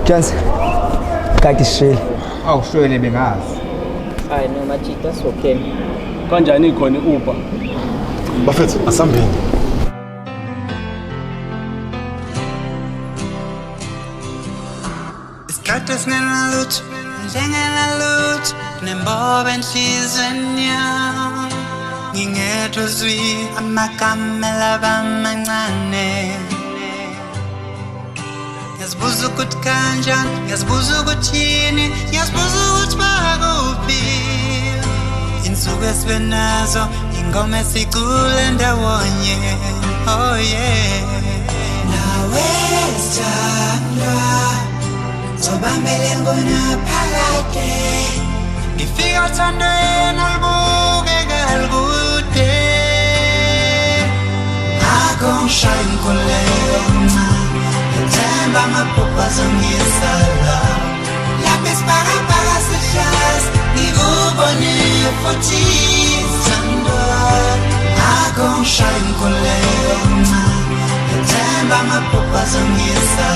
Johnson, kati shile. Awushwele bengazi. Hayi no machita okay. Kanjani khona Uber? Bafethu asambeni. Isikhathi singenalut, njengenalut, nembobo enhlizweni. Ngingedwa zwi amagama labamancane. Ngiyasibuza ukuthi kanjani, ngiyasibuza ukuthi yini, ngiyasibuza ukuthi bakuphi. Insuku esibenazo, ingoma esicule ndawonye. Oh yeah. Nawe sithandwa, sobambele ngona phakade. Ngifika uthandweni olubukeka lukude. Akongishaya inkolelo. Themba amaphupha zongisala. Lapha isibhakabhaka sihlala, ngikubone futhi sithando. Akongishaya inkolelo. Themba amaphupha zongisala.